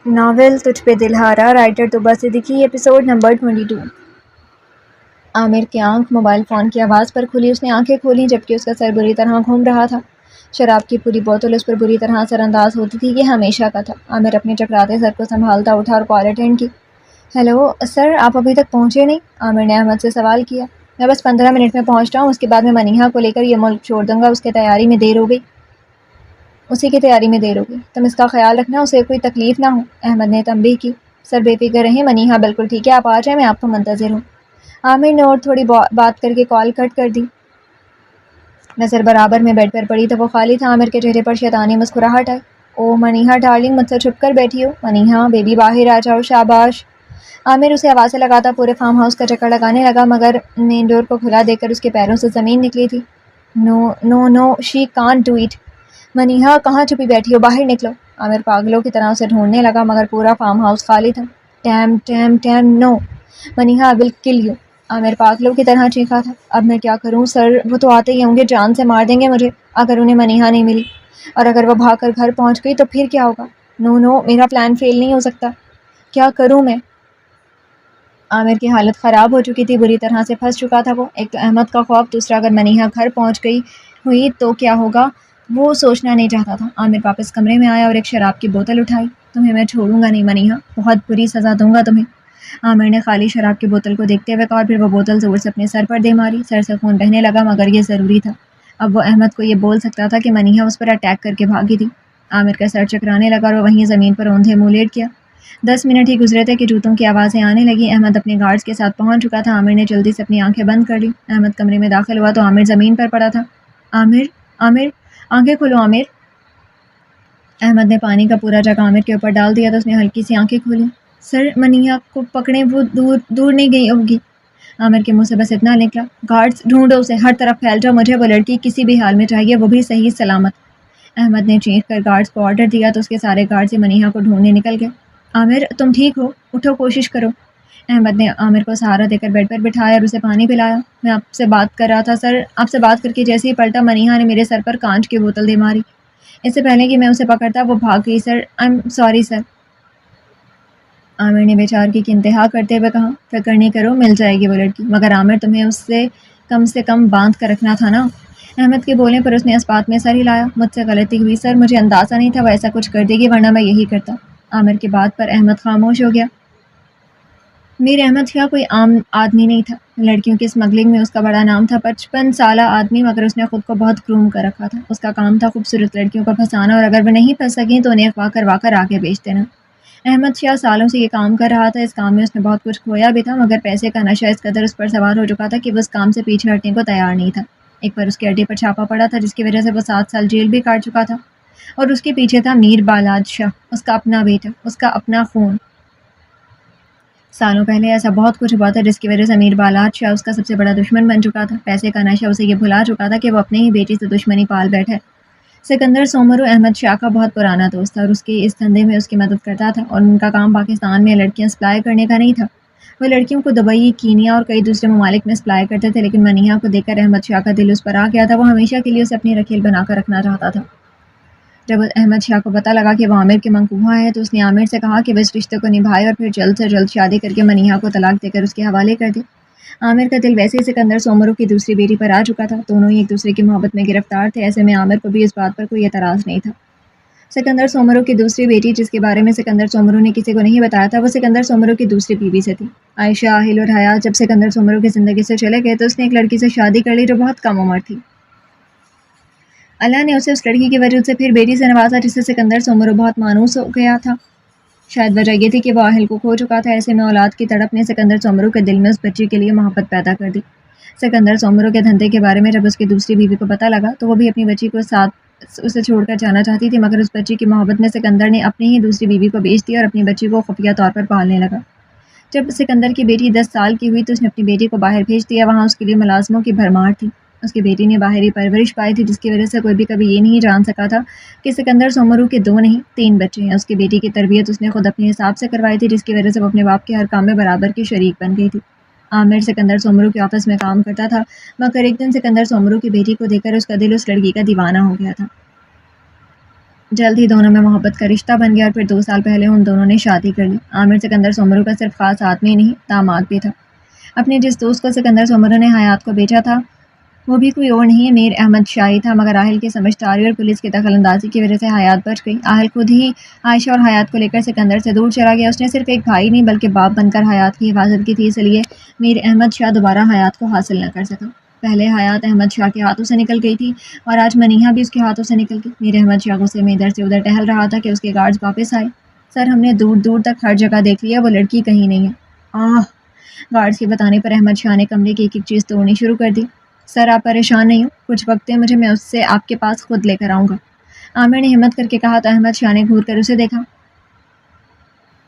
Novel تجھ پہ دلہارا، writer طبہ Siddiqui, episode number 22۔ عامر کی آنکھ موبائل فون کی آواز پر کھلی۔ اس نے آنکھیں کھولیں جبکہ اس کا سر بری طرح گھوم رہا تھا۔ شراب کی پوری بوتل اس پر بری طرح اثر انداز ہوتی تھی، یہ ہمیشہ کا تھا۔ عامر اپنے چکراتے سر کو سنبھالتا اٹھا اور کال اٹینڈ کی۔ ہیلو سر، آپ ابھی تک پہنچے نہیں؟ عامر نے احمد سے سوال کیا۔ میں بس 15 منٹ میں پہنچ رہا ہوں، اس کے بعد میں منیہا کو لے کر یہ ملک چھوڑ دوں گا۔ اسی کی تیاری میں دیر ہوگی، تم اس کا خیال رکھنا، اسے کوئی تکلیف نہ ہو، احمد نے تنبیہ کی۔ سر بے فکر رہیں، منیہا بالکل ٹھیک ہے، آپ آ جائیں، میں آپ کو منتظر ہوں۔ عامر نے اور تھوڑی بات کر کے کال کٹ کر دی۔ نظر برابر میں بیڈ پر پڑی تو وہ خالی تھا۔ عامر کے چہرے پر شیطانی مسکراہٹ آئی۔ او منیہا ڈارلنگ، مجھ سے چھپ کر بیٹھی ہو؟ منیہا بیبی باہر آ جاؤ، شاباش۔ عامر اسے آوازیں لگاتا پورے فارم ہاؤس کا چکر لگانے لگا، مگر مین ڈور کو کھلا دیکھ کر اس کے پیروں سے زمین نکلی تھی۔ نو نو نو، شی کانٹ ڈو اٹ۔ منیہا کہاں چھپی بیٹھی ہو، باہر نکلو۔ عامر پاگلوں کی طرح اسے ڈھونڈنے لگا مگر پورا فارم ہاؤس خالی تھا۔ ٹیم ٹیم ٹیم، نو منیہا، آئی ول کل یو، عامر پاگلوں کی طرح چیخا تھا۔ اب میں کیا کروں سر، وہ تو آتے ہی ہوں گے، جان سے مار دیں گے مجھے اگر انہیں منیہا نہیں ملی، اور اگر وہ بھاگ کر گھر پہنچ گئی تو پھر کیا ہوگا؟ نو نو، میرا پلان فیل نہیں ہو سکتا، کیا کروں میں؟ عامر کی حالت خراب ہو چکی تھی، بری طرح سے پھنس چکا تھا وہ۔ ایک تو احمد کا خوف، دوسرا اگر منیہا گھر پہنچ گئی ہوئی تو کیا ہوگا، وہ سوچنا نہیں چاہتا تھا۔ عامر واپس کمرے میں آیا اور ایک شراب کی بوتل اٹھائی۔ تمہیں میں چھوڑوں گا نہیں منیہا، بہت بری سزا دوں گا تمہیں، عامر نے خالی شراب کی بوتل کو دیکھتے ہوئے کہا، اور پھر وہ بوتل زور سے اپنے سر پر دے ماری۔ سر سے خون بہنے لگا مگر یہ ضروری تھا، اب وہ احمد کو یہ بول سکتا تھا کہ منیہا اس پر اٹیک کر کے بھاگی تھی۔ عامر کا سر چکرانے لگا اور وہ وہیں زمین پر اوندھے منہ لیٹ گیا۔ 10 منٹ ہی گزرے تھے کہ جوتوں کی آوازیں آنے لگیں۔ احمد اپنے گارڈز کے ساتھ پہنچ چکا تھا۔ عامر نے جلدی سے اپنی آنکھیں بند کر لی۔ احمد کمرے میں داخل ہوا تو عامر زمین پر پڑا تھا۔ عامر عامر، آنکھیں کھولو عامر۔ احمد نے پانی کا پورا جگ عامر کے اوپر ڈال دیا تو اس نے ہلکی سی آنکھیں کھولی۔ سر منیہا کو پکڑیں، وہ دور نہیں گئی ہوگی، عامر کے منہ سے بس اتنا نکلا۔ گارڈز ڈھونڈو اسے، ہر طرف پھیل جاؤ، مجھے وہ لڑکی کسی بھی حال میں چاہیے، وہ بھی صحیح سلامت۔ احمد نے چیخ کر گارڈز کو آرڈر دیا تو اس کے سارے گارڈز منیہا کو ڈھونڈنے نکل گئے۔ عامر تم ٹھیک ہو؟ اٹھو، کوشش کرو۔ احمد نے عامر کو سہارا دے کر بیڈ پر بٹھایا اور اسے پانی پلایا۔ میں آپ سے بات کر رہا تھا سر، آپ سے بات کر کے جیسے ہی پلٹا منیہا نے میرے سر پر کانچ کی بوتل دے ماری۔ اس سے پہلے کہ میں اسے پکڑتا وہ بھاگ گئی سر، آئی ایم سوری سر، عامر نے بےچارگی کی انتہا کرتے ہوئے کہا۔ فکر نہیں کرو، مل جائے گی وہ لڑکی، مگر عامر تمہیں اس سے کم باندھ کر رکھنا تھا نا۔ احمد کے بولنے پر اس نے اس بات میں سر ہلایا۔ مجھ سے غلطی ہوئی سر، مجھے اندازہ نہیں تھا وہ ایسا کچھ کر دے گی، ورنہ میں یہی کرتا۔ عامر کی بات پر احمد خاموش ہو گیا۔ میر احمد کیا کوئی عام آدمی نہیں تھا، لڑکیوں کی اسمگلنگ میں اس کا بڑا نام تھا، 55 سالہ آدمی، مگر اس نے خود کو بہت گروم کر رکھا تھا۔ اس کا کام تھا خوبصورت لڑکیوں کو پھنسانا، اور اگر وہ نہیں پھنس سکیں تو انہیں اغوا کروا کر آگے بیچ دینا۔ احمد شاہ سالوں سے یہ کام کر رہا تھا، اس کام میں اس نے بہت کچھ کھویا بھی تھا، مگر پیسے کا نشہ اس قدر اس پر سوار ہو چکا تھا کہ وہ اس کام سے پیچھے ہٹنے کو تیار نہیں تھا۔ ایک بار اس کے اڈے پر چھاپا پڑا تھا جس کی وجہ سے وہ 7 سال جیل بھی کاٹ چکا تھا، اور اس کے پیچھے تھا میر بالاد شاہ، اس کا اپنا بیٹا، اس کا اپنا خون۔ سالوں پہلے ایسا بہت کچھ ہوا تھا جس کی وجہ سے میر بالاد شاہ اس کا سب سے بڑا دشمن بن چکا تھا۔ پیسے کا نشہ اسے یہ بھلا چکا تھا کہ وہ اپنے ہی بیٹی سے دشمنی پال بیٹھا ہے۔ سکندر سومرو احمد شاہ کا بہت پرانا دوست تھا اور اس کے اس دھندے میں اس کی مدد کرتا تھا، اور ان کا کام پاکستان میں لڑکیاں سپلائی کرنے کا نہیں تھا۔ وہ لڑکیوں کو دبئی، کینیا اور کئی دوسرے ممالک میں سپلائی کرتے تھے، لیکن منیہا کو دیکھ کر احمد شاہ کا دل اس پر آ گیا تھا۔ وہ ہمیشہ کے لیے اسے اپنی رکھیل بنا کر رکھنا چاہتا تھا۔ جب احمد شاہ کو پتہ لگا کہ وہ عامر کے منقوہ ہے تو اس نے عامر سے کہا کہ وہ اس رشتے کو نبھائے اور پھر جلد سے جلد شادی کر کے منیہا کو طلاق دے کر اس کے حوالے کر دے۔ عامر کا دل ویسے ہی سکندر سومرو کی دوسری بیٹی پر آ چکا تھا، دونوں ہی ایک دوسرے کی محبت میں گرفتار تھے، ایسے میں عامر کو بھی اس بات پر کوئی اعتراض نہیں تھا۔ سکندر سومرو کی دوسری بیٹی، جس کے بارے میں سکندر سومرو نے کسی کو نہیں بتایا تھا، وہ سکندر سومرو کی دوسری بیوی سے تھی۔ عائشہ، آہل اور حیات جب سکندر سومرو کی زندگی سے چلے گئے تو اس نے ایک لڑکی سے شادی کر لی جو بہت کم عمر تھی۔ اللہ نے اسے اس لڑکی کے وجود سے پھر بیٹی سے نوازا جس سے سکندر سومرو بہت مانوس ہو گیا تھا۔ شاید وجہ یہ تھی کہ وہ اہل کو کھو چکا تھا، ایسے میں اولاد کی تڑپ نے سکندر سومرو کے دل میں اس بچی کے لیے محبت پیدا کر دی۔ سکندر سومرو کے دھندے کے بارے میں جب اس کی دوسری بیوی کو پتہ لگا تو وہ بھی اپنی بچی کو ساتھ اسے چھوڑ کر جانا چاہتی تھی، مگر اس بچی کی محبت میں سکندر نے اپنی ہی دوسری بیوی کو بیچ دیا اور اپنی بچی کو خفیہ طور پر پالنے لگا۔ جب سکندر کی بیٹی 10 سال کی ہوئی تو اس نے اپنی بیٹی کو باہر بھیج دیا، وہاں اس کے لیے ملازموں کی بھرمار تھی۔ اس کی بیٹی نے باہری پرورش پائی تھی جس کی وجہ سے کوئی بھی کبھی یہ نہیں جان سکا تھا کہ سکندر سومرو کے 2 نہیں 3 بچے ہیں۔ اس کی بیٹی کی تربیت اس نے خود اپنے حساب سے کروائی تھی، جس کی وجہ سے وہ اپنے باپ کے ہر کام میں برابر کی شریک بن گئی تھی۔ عامر سکندر سومرو کے آفس میں کام کرتا تھا، مگر ایک دن سکندر سومرو کی بیٹی کو دیکھ کر اس کا دل اس لڑکی کا دیوانہ ہو گیا تھا۔ جلد ہی دونوں میں محبت کا رشتہ بن گیا اور پھر 2 سال پہلے ان دونوں نے شادی کر لی۔ عامر سکندر سومرو کا صرف خاص آدمی نہیں، داماد بھی تھا۔ اپنے جس دوست کو سکندر سومرو نے حیات کو بیچا تھا وہ بھی کوئی اور نہیں میر احمد شاہی تھا، مگر آہل کی سمجھداری اور پولیس کی دخل اندازی کی وجہ سے حیات بچ گئی۔ آہل خود ہی عائشہ اور حیات کو لے کر سکندر سے دور چلا گیا۔ اس نے صرف ایک بھائی نہیں بلکہ باپ بن کر حیات کی حفاظت کی تھی، اس لیے میر احمد شاہ دوبارہ حیات کو حاصل نہ کر سکا۔ پہلے حیات احمد شاہ کے ہاتھوں سے نکل گئی تھی اور آج منیہا بھی اس کے ہاتھوں سے نکل گئی۔ میر احمد شاہ غصے میں ادھر سے ادھر ٹہل رہا تھا کہ اس کے گارڈز واپس آئے۔ سر، ہم نے دور دور تک ہر جگہ دیکھ لیا، وہ لڑکی کہیں نہیں ہے۔ آہ! گارڈز کے بتانے پر احمد شاہ نے کمرے کی ایک ایک چیز توڑنی شروع کر دی۔ سر، آپ پریشان نہیں ہو، کچھ وقت دیں مجھے، میں اس سے آپ کے پاس خود لے کر آؤں گا، عامر نے ہمت کر کے کہا تو احمد شاہ نے گھور کر اسے دیکھا۔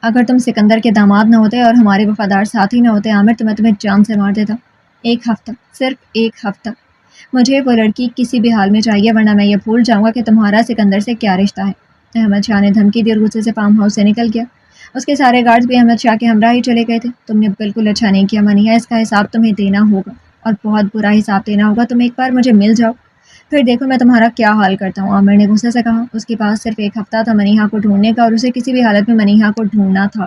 اگر تم سکندر کے داماد نہ ہوتے اور ہمارے وفادار ساتھی نہ ہوتے عامر تو میں تمہیں جان سے مار دیتا۔ 1 ہفتہ، صرف 1 ہفتہ، مجھے وہ لڑکی کسی بھی حال میں چاہیے ورنہ میں یہ بھول جاؤں گا کہ تمہارا سکندر سے کیا رشتہ ہے۔ احمد شاہ نے دھمکی دی اور غصے سے فارم ہاؤس سے نکل گیا۔ اس کے سارے گارڈز بھی احمد شاہ کے ہمراہ ہی چلے گئے تھے۔ تم نے بالکل اچھا نہیں کیا منیہا، اس کا حساب تمہیں دینا ہوگا اور بہت برا حساب دینا ہوگا۔ تم ایک بار مجھے مل جاؤ پھر دیکھو میں تمہارا کیا حال کرتا ہوں، عامر نے غصے سے کہا۔ اس کے پاس صرف 1 ہفتہ تھا منیہا کو ڈھونڈنے کا اور اسے کسی بھی حالت میں منیہا کو ڈھونڈنا تھا۔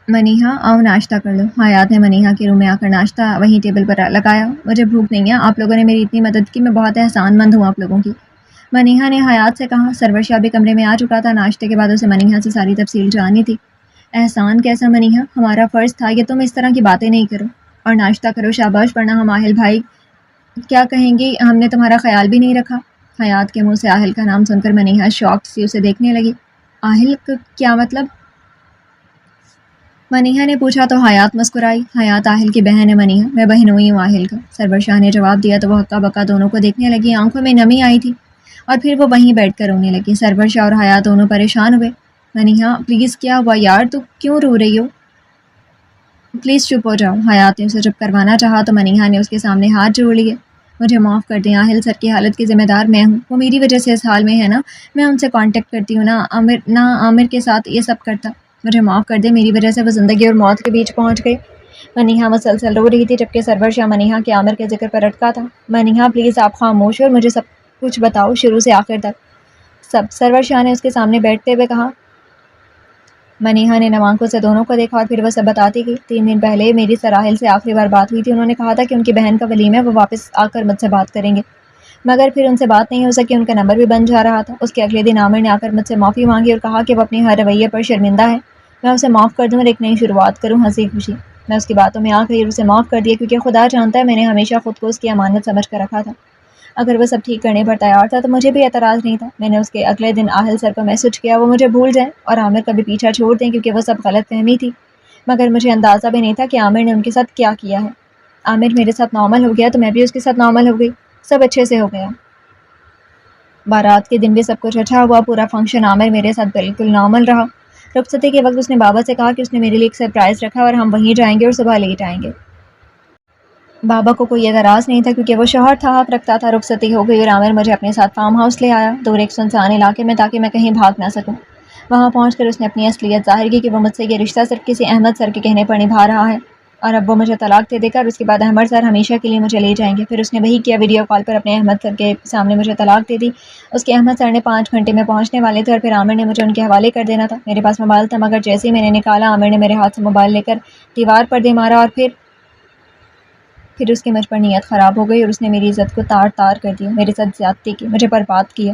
منیہا، آؤ ناشتہ کر لو۔ حیات نے منیہا کے روم میں آ کر ناشتہ وہیں ٹیبل پر لگایا۔ مجھے بھوک نہیں ہے، آپ لوگوں نے میری اتنی مدد کی، میں بہت احسان مند ہوں آپ لوگوں کی، منیہا نے حیات سے کہا۔ سرور شاہ بھی کمرے میں آ چکا تھا۔ ناشتے کے بعد اسے منیہا سے ساری تفصیل جاننی تھی۔ احسان کیسا منیہا؟ ہمارا فرض تھا کہ تم اس طرح کی باتیں نہیں کرو اور ناشتہ کرو، شاباش، ورنہ ہم آہل بھائی کیا کہیں گے، ہم نے تمہارا خیال بھی نہیں رکھا۔ حیات کے منہ سے آہل کا نام سن کر منیہا شاک سی اسے دیکھنے لگی۔ آہل کیا مطلب؟ منیہا نے پوچھا تو حیات مسکرائی۔ حیات آہل کی بہن ہے منیہا، میں بہنوئی ہوں آہل کا، سرور شاہ نے جواب دیا تو وہ ہکا بکا دونوں کو دیکھنے لگی، آنکھوں میں نمی آئی تھی اور پھر وہ وہیں بیٹھ کر رونے لگی۔ سرور شاہ اور حیات دونوں پریشان ہوئے۔ منیہا پلیز، کیا ہوا یار، تو کیوں رو رہی ہو؟ پلیز چپ ہو جاؤ۔ حیات نے اسے چپ کروانا چاہا تو منیہا نے اس کے سامنے ہاتھ جوڑ لیے۔ مجھے معاف کر دیں آہل، سر کی حالت کی ذمہ دار میں ہوں، وہ میری وجہ سے اس حال میں ہے نا، میں ان سے کانٹیکٹ کرتی ہوں نہ عامر کے ساتھ یہ سب کرتا، مجھے معاف کر دیں، میری وجہ سے وہ زندگی اور موت کے بیچ پہنچ گئے۔ منیہا مسلسل رو رہی تھی جبکہ سرور شاہ منیہا کے عامر کے ذکر پر اٹکا تھا۔ منیہا پلیز آپ خاموش ہو اور مجھے سب کچھ بتاؤ شروع سے آخر تک سب، سرور شاہ نے اس کے سامنے بیٹھتے ہوئے کہا۔ منیہا نے نم آنکھوں سے دونوں کو دیکھا اور پھر وہ سب بتاتی گئی۔ 3 دن پہلے میری سراحل سے آخری بار بات ہوئی تھی، انہوں نے کہا تھا کہ ان کی بہن کا ولیم ہے، وہ واپس آ کر مجھ سے بات کریں گے، مگر پھر ان سے بات نہیں ہو سکی، ان کا نمبر بھی بن جا رہا تھا۔ اس کے اگلے دن عامر نے آ کر مجھ سے معافی مانگی اور کہا کہ وہ اپنے ہر رویے پر شرمندہ ہے، میں اسے معاف کر دوں اور ایک نئی شروعات کروں ہنسی خوشی۔ میں اس کی باتوں میں آ گئی اور اسے معاف کر دیا کیونکہ خدا جانتا ہے میں نے ہمیشہ خود کو اس کی امانت سمجھ کر رکھا تھا۔ اگر وہ سب ٹھیک کرنے پر تیار تھا تو مجھے بھی اعتراض نہیں تھا۔ میں نے اس کے اگلے دن آہل سر کو میسج کیا وہ مجھے بھول جائیں اور عامر کا بھی پیچھا چھوڑ دیں کیونکہ وہ سب غلط فہمی تھی، مگر مجھے اندازہ بھی نہیں تھا کہ عامر نے ان کے ساتھ کیا کیا ہے۔ عامر میرے ساتھ نارمل ہو گیا تو میں بھی اس کے ساتھ نارمل ہو گئی، سب اچھے سے ہو گیا۔ بارات کے دن بھی سب کچھ اچھا ہوا، پورا فنکشن عامر میرے ساتھ بالکل نارمل رہا۔ رخصتی کے وقت اس نے بابا سے کہا کہ اس نے میرے لیے ایک سرپرائز رکھا اور ہم وہیں جائیں گے اور صبح لیٹ آئیں گے۔ بابا کو کوئی اعتراض نہیں تھا کیونکہ وہ شوہر تھا، حق رکھتا تھا۔ رخصتی ہو گئی اور عامر مجھے اپنے ساتھ فارم ہاؤس لے آیا، دور ایک سنسان علاقے میں، تاکہ میں کہیں بھاگ نہ سکوں۔ وہاں پہنچ کر اس نے اپنی اصلیت ظاہر کی کہ وہ مجھ سے یہ رشتہ صرف کسی احمد سر کے کہنے پر نبھا رہا ہے اور اب وہ مجھے طلاق دے دے کر اس کے بعد احمد سر ہمیشہ کے لیے مجھے لے جائیں گے۔ پھر اس نے وہی کیا، ویڈیو کال پر اپنے احمد سر کے سامنے مجھے طلاق دے دی۔ اس کے احمد سر نے 5 گھنٹے میں پہنچنے والے تھے اور پھر عامر نے مجھے ان کے حوالے کر دینا تھا۔ میرے پاس موبائل تھا مگر جیسے ہی میں نے نکالا عامر نے میرے ہاتھ سے موبائل لے کر دیوار پر دے مارا اور پھر اس کی مجھ پر نیت خراب ہو گئی اور اس نے میری عزت کو تار تار کر دیا، میرے ساتھ زیادتی کی، مجھے برباد کیا۔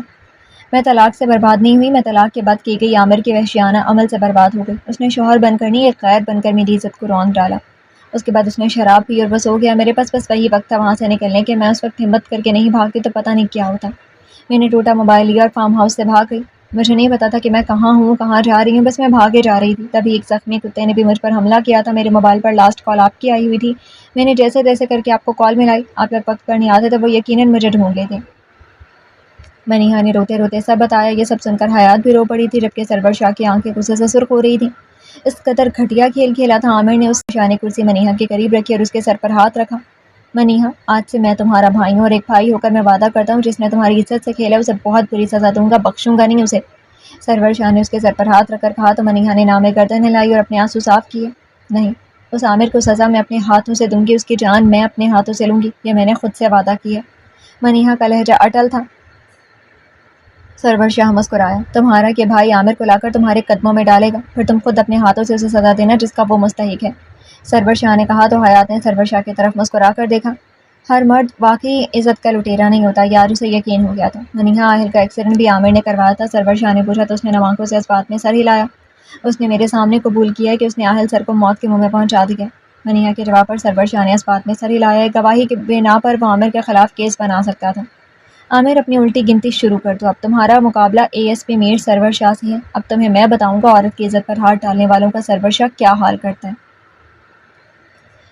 میں طلاق سے برباد نہیں ہوئی، میں طلاق کے بعد کی گئی عامر کے وحشیانہ عمل سے برباد ہو گئی۔ اس نے شوہر بن کر نہیں، ایک غیر بن کر میری عزت کو رونق ڈالا۔ اس کے بعد اس نے شراب پی اور وہ سو گیا۔ میرے پاس بس وہی وقت تھا وہاں سے نکلنے کے، میں اس وقت ہمت کر کے نہیں بھاگتی تو پتہ نہیں کیا ہوتا۔ میں نے ٹوٹا موبائل لیا اور فارم ہاؤس سے بھاگ گئی۔ مجھے نہیں پتا تھا کہ میں کہاں ہوں، کہاں جا رہی ہوں، بس میں بھاگے جا رہی تھی۔ تبھی ایک زخمی کتے نے بھی مجھ پر حملہ کیا تھا۔ میرے موبائل پر لاسٹ کال آپ کی آئی ہوئی تھی، میں نے جیسے تیسے کر کے آپ کو کال ملائی، آپ جب وقت پر نہیں آتے تو وہ یقیناً مجھے ڈھونڈ لیتے۔ منیہا نے روتے روتے سب بتایا۔ یہ سب سن کر حیات بھی رو پڑی تھی جبکہ سرور شاہ کی آنکھیں غصے سے سرخ ہو رہی تھیں۔ اس قدر گھٹیا کھیل کھیلا تھا عامر نے۔ اس نشانی کرسی منیہا کے قریب رکھی اور اس کے سر پر ہاتھ رکھا۔ منیہا، آج سے میں تمہارا بھائی ہوں اور ایک بھائی ہو کر میں وعدہ کرتا ہوں جس نے تمہاری عزت سے کھیلا اسے بہت بری سزا دوں گا، بخشوں گا نہیں اسے، سرور شاہ نے اس کے سر پر ہاتھ رکھ کر کہا تو منیہا نے نام گردن ہلائی اور اپنے آنسو صاف کیے۔ نہیں، اس عامر کو سزا میں اپنے ہاتھوں سے دوں گی، اس کی جان میں اپنے ہاتھوں سے لوں گی، یہ میں نے خود سے وعدہ کیا۔ منیہا کا لہجہ اٹل تھا۔ سرور شاہ مسکرایا. تمہارا کہ بھائی عامر کو لا کر تمہارے قدموں میں ڈالے گا، پھر تم خود اپنے ہاتھوں سے اسے سزا دینا جس کا وہ مستحق ہے. سرور شاہ نے کہا تو حیات نے سرور شاہ کی طرف مسکرا کر دیکھا. ہر مرد واقعی عزت کا لٹیرا نہیں ہوتا، یار اسے یقین ہو گیا تھا. منیہا آہل کا ایکسیڈنٹ بھی عامر نے کروایا تھا. سرور شاہ نے پوچھا تو اس نے نم آنکھوں سے اس بات میں سر ہلایا. اس نے میرے سامنے قبول کیا کہ اس نے آہل سر کو موت کے منہ میں پہنچا دیا. منیہا کے جواب پر سرور شاہ نے اس بات میں سر ہلایا. گواہی کی بنا پر وہ عامر کے خلاف کیس بنا سکتا تھا. عامر اپنی الٹی گنتی شروع کر دو. اب تمہارا مقابلہ اے ایس پی میر سرور شاہ سے ہے. اب تمہیں میں بتاؤں گا عورت کی عزت پر ہاتھ ڈالنے والوں کا سرور شاہ کیا حال کرتا ہے.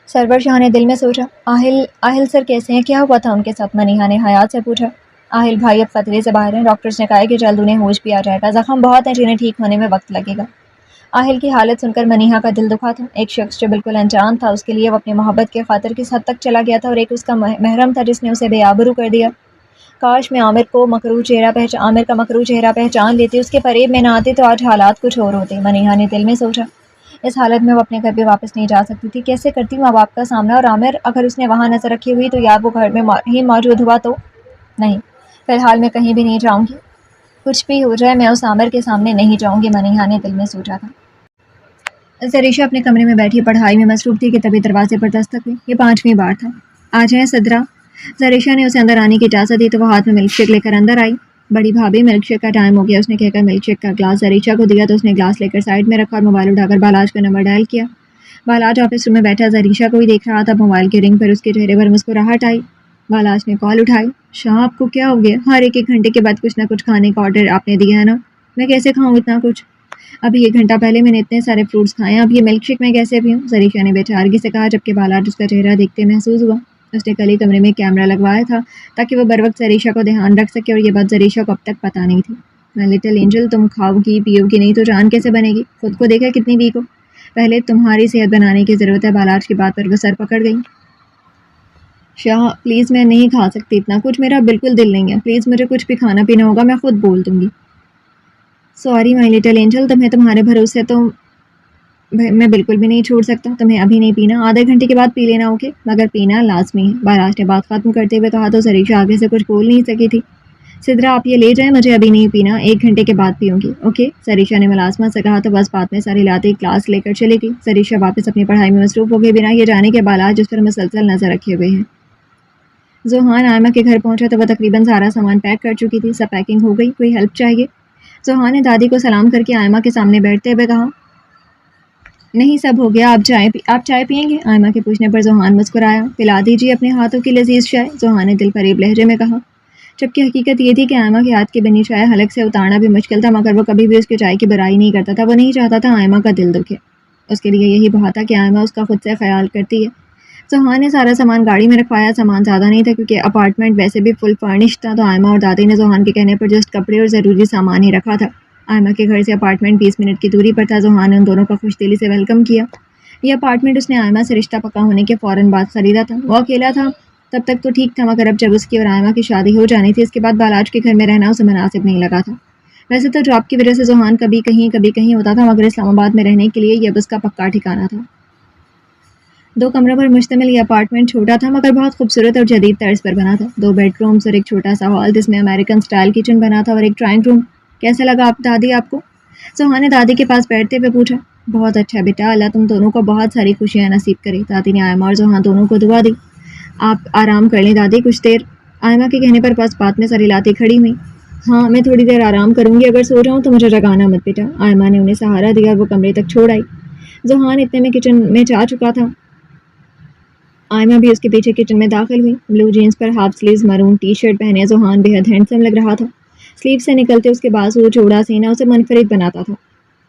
سرور شاہ نے دل میں سوچا، آہل سر کیسے ہیں، کیا ہوا تھا ان کے ساتھ. منیہا نے حیات سے پوچھا. آہل بھائی اب خطرے سے باہر ہیں، ڈاکٹرز نے کہا ہے کہ جلد انہیں ہوش بھی آ جائے گا. زخم بہت ہیں جنہیں ٹھیک ہونے میں وقت لگے گا. آہل کی حالت سن کر منیہا کا دل دکھا تھا. ایک شخص جو بالکل انجان تھا، اس کے لیے وہ اپنی محبت کے خاطر کس حد تک چلا گیا تھا، اور ایک اس کا محرم تھا جس نے اسے بے آبرو کر دیا. کاش میں عامر کا مکروہ چہرہ پہچان لیتی، اس کے فریب میں نہ آتی تو آج حالات کچھ اور ہوتے. منیہا نے دل میں سوچا، اس حالت میں وہ اپنے گھر بھی واپس نہیں جا سکتی تھی. کیسے کرتی ماں باپ کا سامنا، اور عامر اگر اس نے وہاں نظر رکھی ہوئی تو یار وہ گھر میں ہی موجود ہوا تو. نہیں، فی الحال میں کہیں بھی نہیں جاؤں گی. کچھ بھی ہو جائے میں اس عامر کے سامنے نہیں جاؤں گی. منیہا نے دل میں سوچا تھا. زریشہ اپنے کمرے میں بیٹھی پڑھائی میں مصروف تھی کہ تبھی دروازے پر دستک ہوئی. یہ 5ویں بار تھا. آ جائیں صدرا. زریشہ نے اسے اندر آنے کی اجازت دی تو وہ ہاتھ میں ملک شیک لے کر اندر آئی. بڑی بھابھی ملک شیک کا ٹائم ہو گیا، اس نے کہہ کر ملک شیک کا گلاس زریشہ کو دیا تو اس نے گلاس لے کر سائڈ میں رکھا اور موبائل اٹھا کر بالاج کا نمبر ڈائل کیا. بالاج آفس روم میں بیٹھا زریشہ کو ہی دیکھ رہا تھا. موبائل کے رنگ پر اس کے چہرے پر مسکراہٹ آئی. بالاج نے کال اٹھائی. شاہ آپ کو کیا ہو گیا؟ ہر ایک گھنٹے کے بعد کچھ نہ کچھ کھانے کا آرڈر آپ نے دیا ہے نا. میں کیسے کھاؤں اتنا کچھ؟ ابھی 1 گھنٹہ پہلے میں نے اتنے سارے فروٹس کھائے ہیں، اب یہ ملک شیک میں کیسے پیوں؟ زریشہ نے بے چارگی سے کہا، جبکہ بالاج اس کا چہرہ دیکھتے محسوس ہوا. اس نے کل ہی کمرے میں کیمرہ لگوایا تھا تاکہ وہ بر وقت زریشہ کو دھیان رکھ سکے، اور یہ بات زریشہ کو اب تک پتہ نہیں تھی. میں لٹل اینجل، تم کھاؤ گی پیو گی نہیں تو جان کیسے بنے گی؟ خود کو دیکھا کتنی ویک ہو. پہلے تمہاری صحت بنانے کی ضرورت ہے. بالاج کی بات پر وہ سر پکڑ گئی. شاہ پلیز میں نہیں کھا سکتی اتنا کچھ، میرا بالکل دل نہیں ہے. پلیز مجھے کچھ بھی کھانا پینا ہوگا میں خود بول دوں گی. سوری مائی لٹل اینجل، تمہیں تمہارے بھروسے تو میں بالکل بھی نہیں چھوڑ سکتا. تمہیں ابھی نہیں پینا، آدھے گھنٹے کے بعد پی لینا اوکے، مگر پینا لازمی ہے. بالاج نے بات ختم کرتے ہوئے کہا تو زریشہ آگے سے کچھ بول نہیں سکی تھی. صدرا آپ یہ لے جائیں، مجھے ابھی نہیں پینا، 1 گھنٹے کے بعد پیوں گی اوکے. زریشہ نے ملازمت سے کہا تو بس بات میں سر ہلاتے ہی کلاس لے کر چلی گئی. زریشہ واپس اپنی پڑھائی میں مصروف ہو گئی، بنا یہ جانے کے بالاج جس پر مسلسل نظر رکھے ہوئے ہیں. زوہان آئمہ کے گھر پہنچا تو وہ تقریباً سارا سامان پیک کر چکی تھی. سب پیکنگ ہو گئی، کوئی ہیلپ چاہیے؟ زوہان نے دادی کو سلام کر کے آئمہ کے سامنے بیٹھتے ہوئے کہا. نہیں سب ہو گیا، آپ چائے پئیں گے؟ آئمہ کے پوچھنے پر زوہان مسکرایا. پلا دیجیے اپنے ہاتھوں کی لذیذ چائے، زوہان نے دل فریب لہجے میں کہا. جبکہ حقیقت یہ تھی کہ آئمہ کے ہاتھ کی بنی چائے حلق سے اتارنا بھی مشکل تھا، مگر وہ کبھی بھی اس کی چائے کی برائی نہیں کرتا تھا. وہ نہیں چاہتا تھا آئمہ کا دل دکھے. اس کے لیے یہی بہت تھا کہ آئمہ اس کا خود سے خیال کرتی ہے. زوہان نے سارا سامان گاڑی میں رکھوایا. سامان زیادہ نہیں تھا کیونکہ اپارٹمنٹ ویسے بھی فل فرنش تھا، تو آئمہ اور دادی نے زوہان کے کہنے پر جسٹ کپڑے اور ضروری سامان ہی رکھا تھا. آئمہ کے گھر سے اپارٹمنٹ 20 منٹ کی دوری پر تھا. زوہان نے ان دونوں کا خوش دلی سے ویلکم کیا. یہ اپارٹمنٹ اس نے آئمہ سے رشتہ پکا ہونے کے فوراً بعد خریدا تھا. وہ اکیلا تھا تب تک تو ٹھیک تھا، مگر اب جب اس کی اور آئمہ کی شادی ہو جانی تھی، اس کے بعد بالاج کے گھر میں رہنا اسے مناسب نہیں لگا تھا. ویسے تو جاب کی وجہ سے زوہان کبھی کہیں ہوتا تھا، مگر اسلام آباد میں رہنے کے لیے یہ اب اس کا پکا ٹھکانہ تھا. 2 کمروں پر مشتمل یہ اپارٹمنٹ چھوٹا تھا مگر بہت خوبصورت اور جدید طرز پر بنا تھا. 2 بیڈ رومز اور ایک چھوٹا سا ہال جس میں امریکن سٹائل کچن بنا تھا، اور ایک ڈرائنگ روم. کیسا لگا دادی آپ کو؟ زوہان نے دادی کے پاس بیٹھتے ہوئے پوچھا. بہت اچھا بیٹا، اللہ تم دونوں کو بہت ساری خوشیاں نصیب کرے. دادی نے آئمہ اور زوہان دونوں کو دعا دی. آپ آرام کر لیں دادی کچھ دیر. آئمہ کے کہنے پر بس بات میں سر ہلاتی کھڑی ہوئی. ہاں میں تھوڑی دیر آرام کروں گی، اگر سو جاؤں تو مجھے جگانا مت بیٹا. آئمہ نے انہیں سہارا دیا اور وہ کمرے تک چھوڑ آئی. زوہان اتنے میں کچن میں جا چکا تھا. آئمہ بھی اس کے پیچھے کچن میں داخل ہوئی. بلو جینس پر ہاف سلیوز مرون ٹی شرٹ پہنے زوہان بے حد ہینڈسم لگ رہا تھا. سلیو سے نکلتے اس کے بازو چوڑا سینہ اسے منفرد بناتا تھا،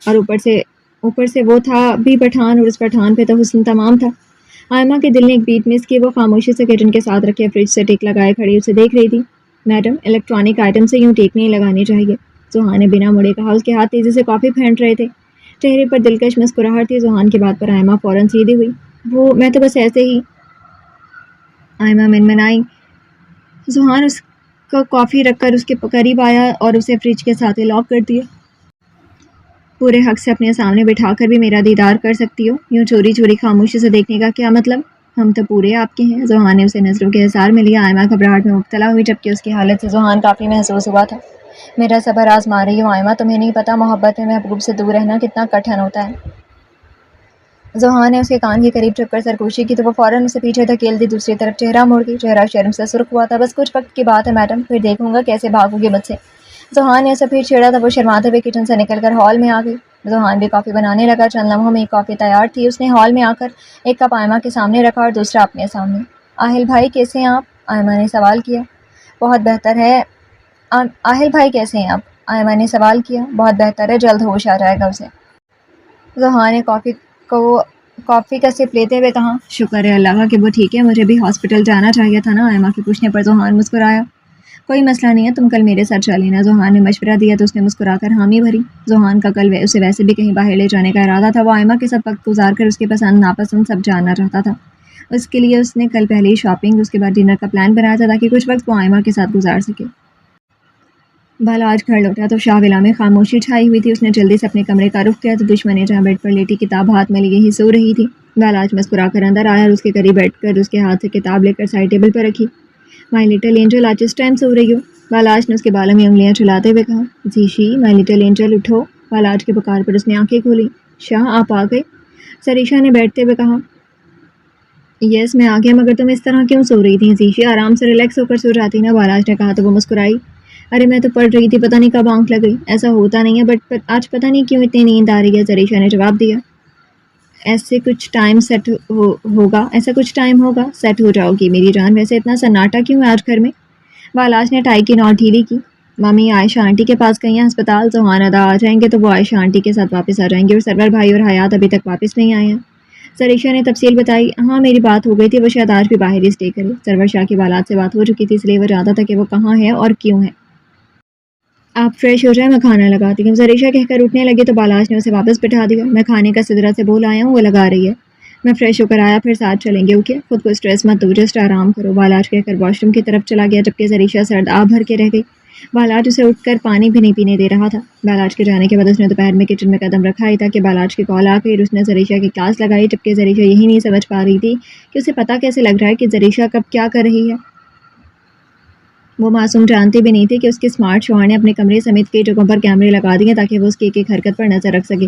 اور اوپر سے وہ تھا بھی پٹھان، اور اس پٹھان پہ تو حسن تمام تھا. آئمہ کے دل نے ایک بیٹ مس کی. وہ خاموشی سے کچن کے ساتھ رکھے فریج سے ٹیک لگائے کھڑی اسے دیکھ رہی تھی. میڈم الیکٹرانک آئٹم سے یوں ٹیک نہیں لگانی چاہیے، زوہان نے بنا مڑے کہا. اس کے ہاتھ تیزی سے کافی پھینٹ رہے تھے. چہرے پر دلکش مسکراہٹ تھی. زوہان کی بات پر آئمہ فوراً سیدھی ہوئی. وہ میں تو بس ایسے ہی. آئمہ منمنائی. زوہان اس کو کافی رکھ کر اس کے قریب آیا اور اسے فریج کے ساتھ لاک کر دیا. پورے حق سے اپنے سامنے بٹھا کر بھی میرا دیدار کر سکتی ہو، یوں چوری چوری خاموشی سے دیکھنے کا کیا مطلب؟ ہم تو پورے آپ کے ہیں. زوہان نے اسے نظروں کے احسار میں لیا. آئمہ گھبراہٹ میں مبتلا ہوئی، جبکہ اس کی حالت سے زوہان کافی محسوس ہوا تھا. میرا صبر آزما رہی ہوں آئمہ، تمہیں نہیں پتہ محبت میں محبوب سے دور رہنا کتنا کٹھن ہوتا ہے۔ زوہان نے اس کے کان کے قریب چھپ کر سرگوشی کی تو وہ فوراً اسے پیچھے دھکیل دی، دوسری طرف چہرہ موڑ گئی، چہرہ شرم سے سرخ ہوا تھا۔ بس کچھ وقت کی بات ہے میڈم، پھر دیکھوں گا کیسے بھاگو گے مجھ سے۔ زوہان نے اسے پھر چھیڑا تھا، وہ شرماتے ہوئے کچن سے نکل کر ہال میں آ گئی۔ زوہان بھی کافی بنانے لگا، چند لمحوں میں ایک کافی تیار تھی۔ اس نے ہال میں آ کر ایک کپ آئمہ کے سامنے رکھا اور دوسرا اپنے سامنے۔ آہل بھائی کیسے ہیں آپ؟ آئمہ نے سوال کیا۔ بہت بہتر ہے۔ آہل بھائی کیسے ہیں آپ؟ آئمہ نے سوال کیا۔ بہت بہتر ہے، جلد ہوش آ جائے گا اسے۔ زوہان نے کافی کا سپ لیتے ہوئے کہا، شکر ہے اللہ کا کہ وہ ٹھیک ہے، مجھے بھی ہاسپٹل جانا چاہیے تھا نا۔ آئمہ کے پوچھنے پر زوہان مسکرایا۔ کوئی مسئلہ نہیں ہے، تم کل میرے ساتھ چلے نا۔ زوہان نے مشورہ دیا تو اس نے مسکرا کر حامی بھری۔ زوہان کا کل اسے ویسے بھی کہیں باہر لے جانے کا ارادہ تھا، وہ آئمہ کے ساتھ وقت گزار کر اس کی پسند ناپسند سب جاننا چاہتا تھا۔ اس کے لیے اس نے کل پہلے ہی شاپنگ، اس کے بعد ڈنر کا پلان بنایا تھا تاکہ کچھ وقت وہ آئمہ کے ساتھ گزار سکے۔ بالا آج گھر لوٹا تو شاہ ولا میں خاموشی چھائی ہوئی تھی۔ اس نے جلدی سے اپنے کمرے کا رخ کیا تو دشمنے جہاں بیڈ پر لیٹی کتاب ہاتھ میں لیے ہی سو رہی تھی۔ بالا آج مسکرا کر اندر آیا اور اس کے قریب بیٹھ کر اس کے ہاتھ سے کتاب لے کر سائڈ ٹیبل پر رکھی۔ مائی لٹل اینجل، آج اس ٹائم سو رہی ہو؟ بالاج نے اس کے بالوں میں انگلیاں چلاتے ہوئے کہا۔ زیشی، مائی لٹل اینجل اٹھو۔ بالاج کے پکار پر اس نے آنکھیں کھولی۔ شاہ آپ آ گئے؟ سریشا نے بیٹھتے ہوئے کہا۔ یس میں آ گیا، مگر تم اس طرح کیوں سو رہی تھی؟ زیشی آرام سے ریلیکس ہو کر سو جاتی نا، بالاج نے کہا تو وہ مسکرائی۔ ارے میں تو پڑھ رہی تھی، پتہ نہیں کب آنکھ لگ گئی۔ ایسا ہوتا نہیں ہے، بٹ آج پتہ نہیں کیوں اتنی نیند آ رہی ہے، سریشا نے جواب دیا۔ ایسا کچھ ٹائم ہوگا سیٹ ہو جاؤ گی میری جان۔ ویسے اتنا سناٹا کیوں ہے آج گھر میں؟ بالاج نے ٹائی کی نوٹ ڈھیلی کی۔ مامی عائشہ آنٹی کے پاس گئی ہیں ہسپتال، زوہان ادا آ جائیں گے تو وہ عائشہ آنٹی کے ساتھ واپس آ جائیں گے، اور سرور بھائی اور حیات ابھی تک واپس نہیں آئے ہیں۔ سریشا نے تفصیل بتائی۔ ہاں میری بات ہو گئی تھی، وہ شاید آج بھی باہر ہی اسٹے کرے۔ سرور شاہ کی بالاج سے بات ہو چکی تھی، اس لیے وہ جانتا تھا کہ وہ کہاں ہے اور کیوں ہے۔ آپ فریش ہو جائیں، میں کھانا لگاتی ہوں۔ سریشا کہہ کر اٹھنے لگی تو بالاج نے اسے واپس بٹھا دیا۔ میں کھانے کا سدرا سے بول آیا ہوں، وہ لگا رہی ہے۔ میں فریش ہو کر آیا، پھر ساتھ چلیں گے، اوکے؟ خود کو اسٹریس مت دو، جسٹ آرام کرو، بالاج کہہ کر واش روم کی طرف چلا گیا، جبکہ سریشا سرد آب بھر کے رہ گئی۔ بالاج اسے اٹھ کر پانی بھی نہیں پینے دے رہا تھا۔ بالاج کے جانے کے بعد اس نے دوپہر میں کچن میں قدم رکھا ہی تھا کہ بالاج کی کال آ گئی اور اس نے سریشا کی کلاس لگائی، جبکہ سریشا یہی نہیں سمجھ پا رہی تھی کہ اسے پتہ کیسے لگ رہا ہے کہ سریشا کب کیا کر رہی ہے۔ وہ معصوم جانتی بھی نہیں تھی کہ اس کے اسمارٹ شوہر نے اپنے کمرے سمیت کئی جگہوں پر کیمرے لگا دیے تاکہ وہ اس کی ایک ایک حرکت پر نظر رکھ سکے۔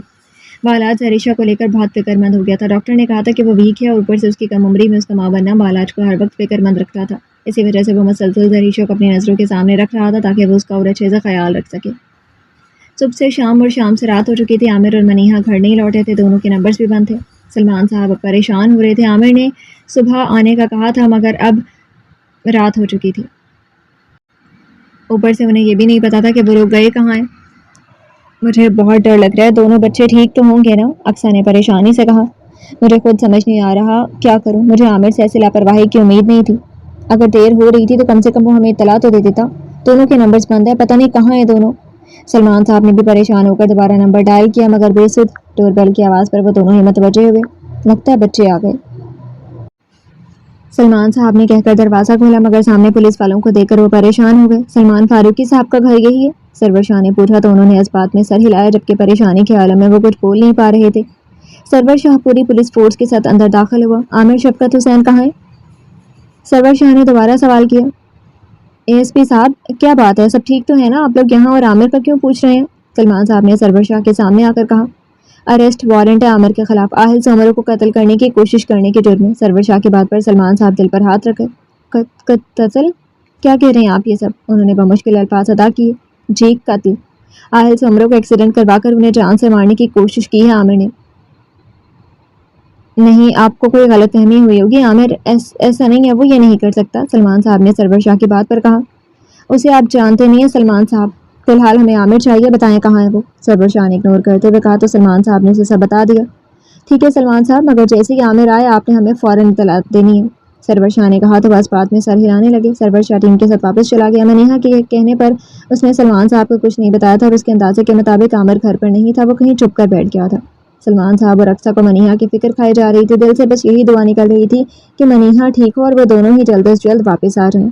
بالاج سریشا کو لے کر بہت فکر مند ہو گیا تھا۔ ڈاکٹر نے کہا تھا کہ وہ ویک ہے اور اوپر سے اس کی کم عمری میں اس کا ماں بننا بالاج کو ہر وقت فکر مند رکھتا تھا۔ اسی وجہ سے وہ مسلسل سریشا کو اپنی نظروں کے سامنے رکھ رہا تھا تاکہ وہ اس کا اور اچھے سے خیال رکھ سکے۔ صبح سے شام اور شام سے رات ہو چکی تھی۔ عامر اور منیہا گھر نہیں لوٹے تھے، دونوں کے نمبرز بھی بند تھے۔ سلمان صاحب اب پریشان ہو رہے تھے۔ عامر نے صبح آنے کا کہا تھا مگر اب رات ہو چکی تھی، اوپر سے انہیں یہ بھی نہیں پتا تھا کہ وہ لوگ گئے کہاں ہیں۔ مجھے بہت ڈر لگ رہا ہے، دونوں بچے ٹھیک تو ہوں گے نا؟ اقصیٰ نے پریشانی سے کہا۔ مجھے خود سمجھ نہیں آ رہا کیا کروں، مجھے عامر سے ایسی لاپرواہی کی امید نہیں تھی۔ اگر دیر ہو رہی تھی تو کم سے کم وہ ہمیں اطلاع تو دے دیتا۔ دونوں کے نمبرز بند ہیں، پتہ نہیں کہاں ہیں دونوں۔ سلمان صاحب نے بھی پریشان ہو کر دوبارہ نمبر ڈائل کیا مگر بے سود۔ ڈور بیل کی آواز پر وہ دونوں ہی متوجہ ہوئے۔ لگتا ہے بچے آ گئے، سلمان صاحب نے کہہ کر دروازہ کھولا مگر سامنے پولیس والوں کو دیکھ کر وہ پریشان ہو گئے۔ سلمان فاروقی صاحب کا گھر یہی ہے؟ سرور شاہ نے پوچھا تو انہوں نے اس بات میں سر ہلایا، جبکہ پریشانی کے عالم میں وہ کچھ بول نہیں پا رہے تھے۔ سرور شاہ پوری پولیس فورس کے ساتھ اندر داخل ہوا۔ عامر شفقت حسین کہاں ہے؟ سرور شاہ نے دوبارہ سوال کیا۔ اے ایس پی صاحب کیا بات ہے، سب ٹھیک تو ہے نا؟ آپ لوگ یہاں اور عامر کا کیوں پوچھ رہے ہیں؟ سلمان صاحب نے سرور شاہ کے سامنے آ کر کہا۔ اریسٹ وارنٹ ہے عامر کے خلاف، آہل سے عمروں کو قتل کرنے کی کوشش کرنے کے جرم میں۔ سرور شاہ کی بات پر سلمان صاحب دل پر ہاتھ رکھے۔ قتل؟ کیا کہہ رہے ہیں آپ یہ سب؟ انہوں نے بمشکل الفاظ ادا کیے۔ جی قتل، آہل سے عمروں کو ایکسیڈنٹ کروا کر انہیں جان سے مارنے کی کوشش کی ہے عامر نے۔ نہیں، آپ کو کوئی غلط فہمی ہوئی ہوگی، عامر ایسا نہیں ہے، وہ یہ نہیں کر سکتا، سلمان صاحب نے سرور شاہ کی بات پر کہا۔ اسے آپ جانتے نہیں ہیں سلمان صاحب، فی الحال ہمیں عامر چاہیے، بتائیں کہاں ہے وہ؟ سرور شاہ نے اگنور کرتے ہوئے کہا تو سلمان صاحب نے اسے سب بتا دیا۔ ٹھیک ہے سلمان صاحب، مگر جیسے ہی عامر آئے آپ نے ہمیں فوراً اطلاع دینی ہے، سرور شاہ نے کہا تو بس بات میں سر ہلانے لگے۔ سرور شاہ ٹیم کے ساتھ واپس چلا گیا۔ منیہا کے کہنے پر اس نے سلمان صاحب کو کچھ نہیں بتایا تھا اور اس کے اندازے کے مطابق عامر گھر پر نہیں تھا، وہ کہیں چھپ کر بیٹھ گیا تھا۔ سلمان صاحب اور اقصیٰ کو منیہا کی فکر کھائی جا رہی تھی، دل سے بس یہی دعا نکل رہی تھی کہ منیہا ٹھیک ہو اور وہ دونوں ہی جلد از جلد واپس آ جائیں۔